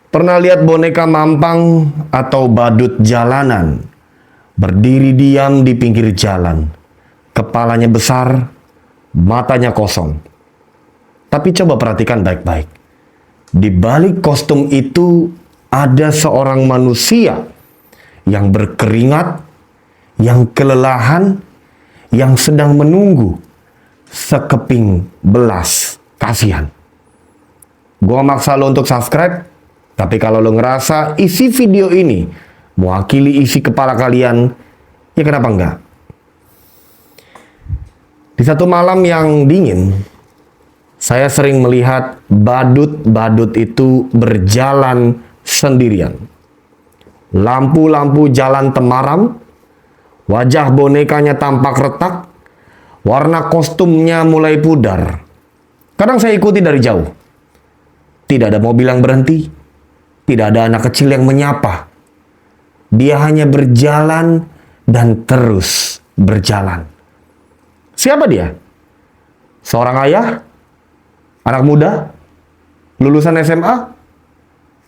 Pernah lihat boneka mampang atau badut jalanan berdiri diam di pinggir jalan, kepalanya besar, matanya kosong. Tapi coba perhatikan baik-baik. Di balik kostum itu ada seorang manusia yang berkeringat, yang kelelahan, yang sedang menunggu sekeping belas kasihan. Gua maksa lo untuk subscribe, tapi kalau lo ngerasa isi video ini mewakili isi kepala kalian, ya kenapa enggak? Di satu malam yang dingin, saya sering melihat badut-badut itu berjalan sendirian. Lampu-lampu jalan temaram, wajah bonekanya tampak retak, warna kostumnya mulai pudar. Kadang saya ikuti dari jauh. Tidak ada mobil yang berhenti, tidak ada anak kecil yang menyapa. Dia hanya berjalan dan terus berjalan. Siapa dia? Seorang ayah? Anak muda? Lulusan SMA?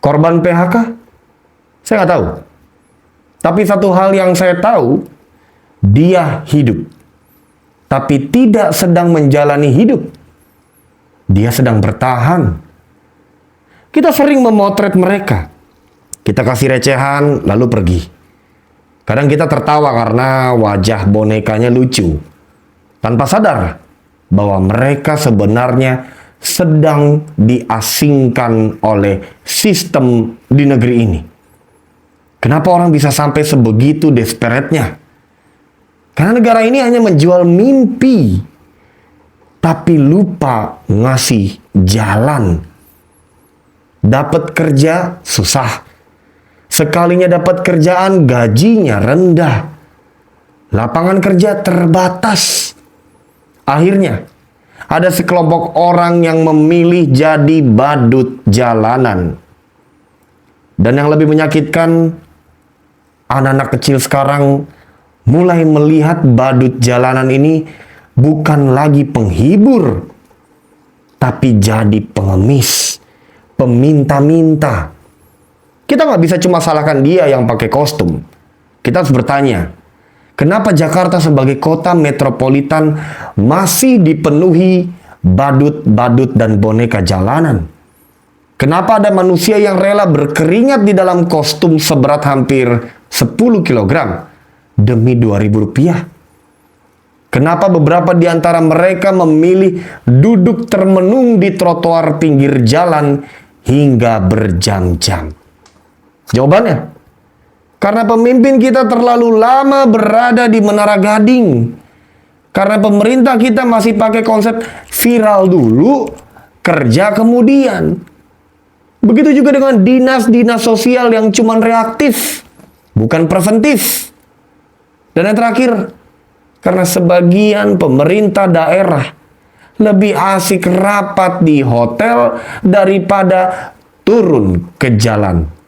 Korban PHK? Saya nggak tahu. Tapi satu hal yang saya tahu, dia hidup. Tapi tidak sedang menjalani hidup. Dia sedang bertahan. Kita sering memotret mereka. Kita kasih recehan, lalu pergi. Kadang kita tertawa karena wajah bonekanya lucu. Tanpa sadar bahwa mereka sebenarnya sedang diasingkan oleh sistem di negeri ini. Kenapa orang bisa sampai sebegitu desperate-nya? Karena negara ini hanya menjual mimpi, tapi lupa ngasih jalan. Dapat kerja susah. Sekalinya dapat kerjaan gajinya rendah. Lapangan kerja terbatas. Akhirnya ada sekelompok orang yang memilih jadi badut jalanan. Dan yang lebih menyakitkan, anak-anak kecil sekarang mulai melihat badut jalanan ini bukan lagi penghibur, tapi jadi pengemis, peminta-minta. Kita nggak bisa cuma salahkan dia yang pakai kostum. Kita harus bertanya, kenapa Jakarta sebagai kota metropolitan masih dipenuhi badut-badut dan boneka jalanan? Kenapa ada manusia yang rela berkeringat di dalam kostum seberat hampir 10 kg demi 2.000 rupiah? Kenapa beberapa di antara mereka memilih duduk termenung di trotoar pinggir jalan hingga berjam-jam? Jawabannya, karena pemimpin kita terlalu lama berada di Menara Gading. Karena pemerintah kita masih pakai konsep viral dulu, kerja kemudian. Begitu juga dengan dinas-dinas sosial yang cuma reaktif, bukan preventif. Dan yang terakhir, karena sebagian pemerintah daerah lebih asik rapat di hotel daripada turun ke jalan.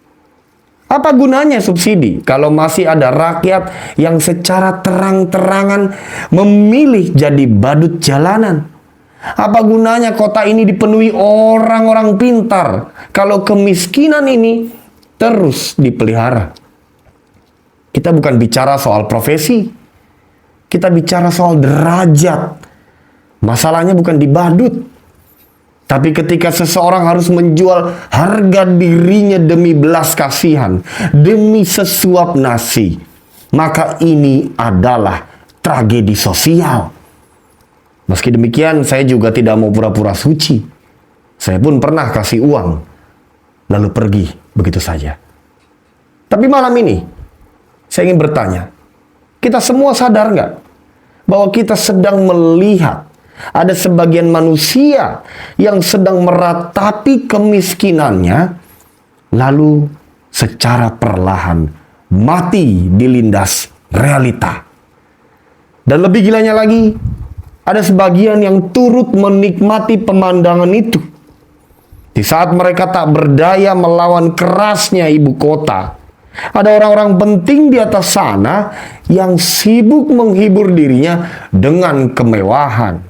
Apa gunanya subsidi kalau masih ada rakyat yang secara terang-terangan memilih jadi badut jalanan? Apa gunanya kota ini dipenuhi orang-orang pintar kalau kemiskinan ini terus dipelihara? Kita bukan bicara soal profesi, kita bicara soal derajat. Masalahnya bukan di badut, tapi ketika seseorang harus menjual harga dirinya demi belas kasihan, demi sesuap nasi, maka ini adalah tragedi sosial. Meski demikian, saya juga tidak mau pura-pura suci. Saya pun pernah kasih uang, lalu pergi begitu saja. Tapi malam ini, saya ingin bertanya, kita semua sadar nggak bahwa kita sedang melihat ada sebagian manusia yang sedang meratapi kemiskinannya, lalu secara perlahan mati dilindas realita. Dan lebih gilanya lagi, ada sebagian yang turut menikmati pemandangan itu. Di saat mereka tak berdaya melawan kerasnya ibu kota, ada orang-orang penting di atas sana yang sibuk menghibur dirinya dengan kemewahan.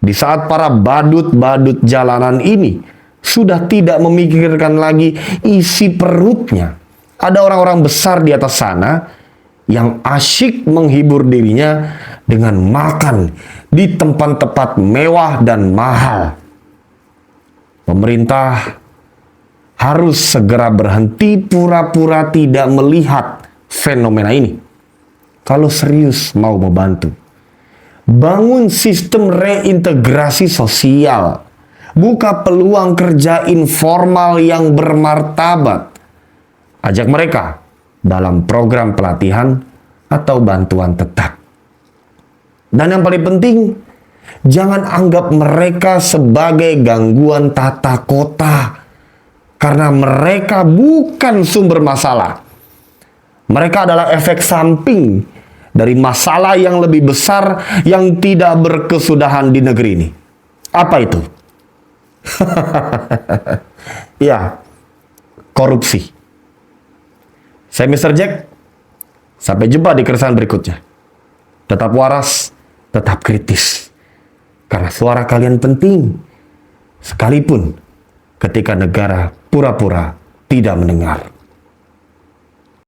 Di saat para badut-badut jalanan ini sudah tidak memikirkan lagi isi perutnya. Ada orang-orang besar di atas sana yang asyik menghibur dirinya dengan makan di tempat-tempat mewah dan mahal. Pemerintah harus segera berhenti pura-pura tidak melihat fenomena ini. Kalau serius mau membantu, bangun sistem reintegrasi sosial, buka peluang kerja informal yang bermartabat, ajak mereka dalam program pelatihan atau bantuan tetap. Dan yang paling penting, jangan anggap mereka sebagai gangguan tata kota, karena mereka bukan sumber masalah. Mereka adalah efek samping dari masalah yang lebih besar yang tidak berkesudahan di negeri ini. Apa itu? Ya, korupsi. Saya Mr. Jack. Sampai jumpa di keresahan berikutnya. Tetap waras, tetap kritis. Karena suara kalian penting. Sekalipun ketika negara pura-pura tidak mendengar.